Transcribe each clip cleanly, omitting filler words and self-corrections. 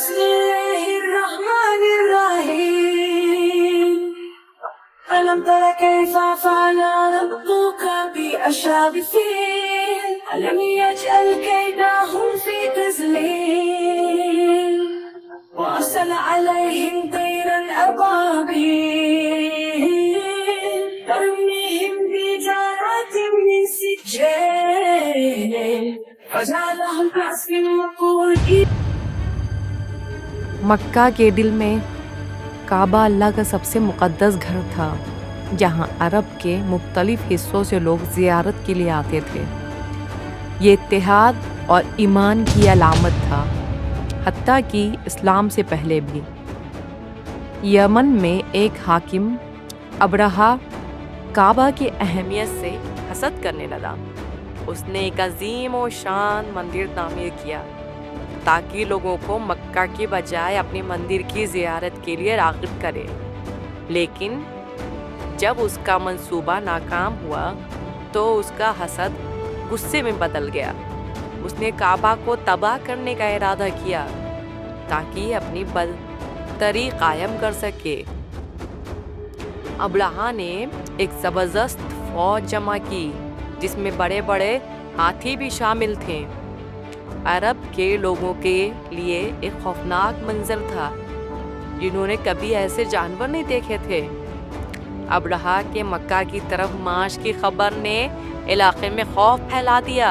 بسم الله الرحمن الرحيم ألم تر كيف فعل ربك بأصحاب الفيل ألم يجعل كيدهم في تضليل وأرسل عليهم طيرا أبابيل ترميهم بحجارة من سجيل فجعلهم كعصف مأكول. مکہ کے دل میں کعبہ اللہ کا سب سے مقدس گھر تھا، جہاں عرب کے مختلف حصوں سے لوگ زیارت کے لیے آتے تھے۔ یہ اتحاد اور ایمان کی علامت تھا، حتیٰ کہ اسلام سے پہلے بھی۔ یمن میں ایک حاکم ابرہہ کعبہ کی اہمیت سے حسد کرنے لگا۔ اس نے ایک عظیم و شان مندر تعمیر کیا تاکہ لوگوں کو مکہ کے بجائے اپنے مندر کی زیارت کے لیے راغب کرے، لیکن جب اس کا منصوبہ ناکام ہوا تو اس کا حسد غصے میں بدل گیا۔ اس نے کعبہ کو تباہ کرنے کا ارادہ کیا تاکہ اپنی برتری قائم کر سکے۔ ابرہہ نے ایک زبردست فوج جمع کی جس میں بڑے بڑے ہاتھی بھی شامل تھے۔ عرب کے لوگوں کے لیے ایک خوفناک منظر تھا، جنہوں نے کبھی ایسے جانور نہیں دیکھے تھے۔ ابرہہ کے مکہ کی طرف مارچ کی خبر نے علاقے میں خوف پھیلا دیا۔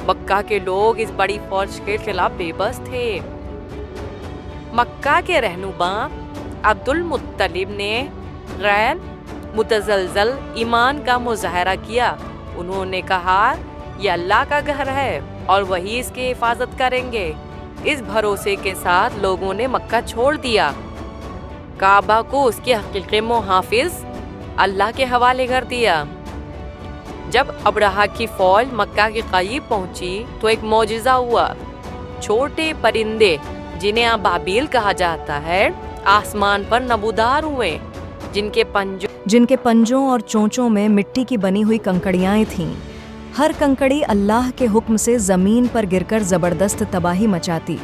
مکہ کے لوگ اس بڑی فوج کے خلاف بے بس تھے۔ مکہ کے رہنما عبد المطلب نے غیر متزلزل ایمان کا مظاہرہ کیا۔ انہوں نے کہا، یہ اللہ کا گھر ہے اور وہی اس کی حفاظت کریں گے۔ اس بھروسے کے ساتھ لوگوں نے مکہ چھوڑ دیا، کعبہ کو اس کے حقیقی محافظ اللہ کے حوالے کر دیا۔ جب ابرہہ کی فوج مکہ کے قریب پہنچی تو ایک معجزہ ہوا۔ چھوٹے پرندے جنہیں ابابیل کہا جاتا ہے آسمان پر نمودار ہوئے، جن کے پنجوں اور چونچوں میں مٹی کی بنی ہوئی کنکڑیاں تھیں۔ ہر کنکڑی اللہ کے حکم سے زمین پر گر کر زبردست تباہی مچاتی۔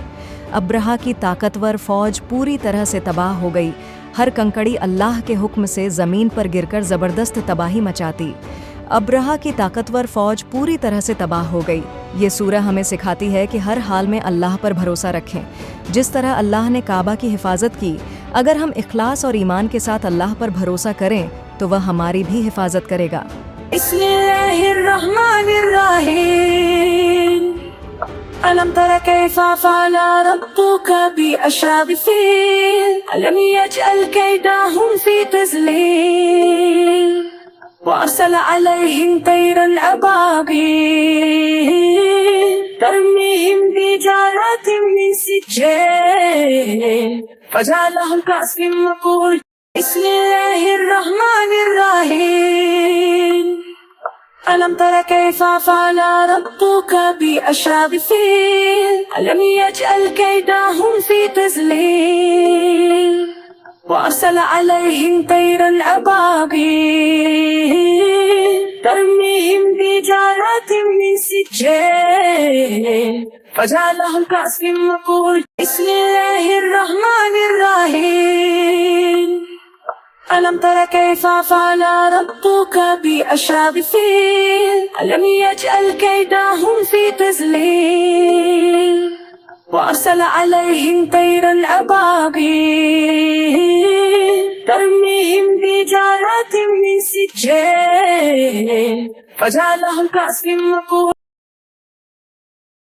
ابرہہ کی طاقتور فوج پوری طرح سے تباہ ہو گئی۔ ہر کنکڑی اللہ کے حکم سے زمین پر گر کر زبردست تباہی مچاتی۔ ابرہہ کی طاقتور فوج پوری طرح سے تباہ ہو گئی۔ یہ سورہ ہمیں سکھاتی ہے کہ ہر حال میں اللہ پر بھروسہ رکھیں۔ جس طرح اللہ نے کعبہ کی حفاظت کی، اگر ہم اخلاص اور ایمان کے ساتھ اللہ پر بھروسہ کریں تو وہ ہماری بھی حفاظت کرے گا۔ بسم الله الرحمن الرحيم ألم تر كيف فعل ربك بأصحاب الفيل ألم يجعل كيدهم في تضليل وأرسل عليهم طيرا أبابيل ترميهم بحجارة من سجيل فجعلهم كعصف مأكول. بسم الله الرحمن الرحيم ألم تر كيف فعل ربك بأصحاب الفيل ألم يجعل كيدهم في تضليل وأرسل عليهم طيرا أبابيل ترميهم بحجارة من سجيل فجعلهم كعصف مأكول. بسم الله الرحمن الرحيم ألم تر كيف فعل ربك بأصحاب الفيل ألم يجعل كيدهم في تضليل وأرسل عليهم طيرا أبابيل ترميهم بحجارة من سجيل فجعلهم كعصف مأكول.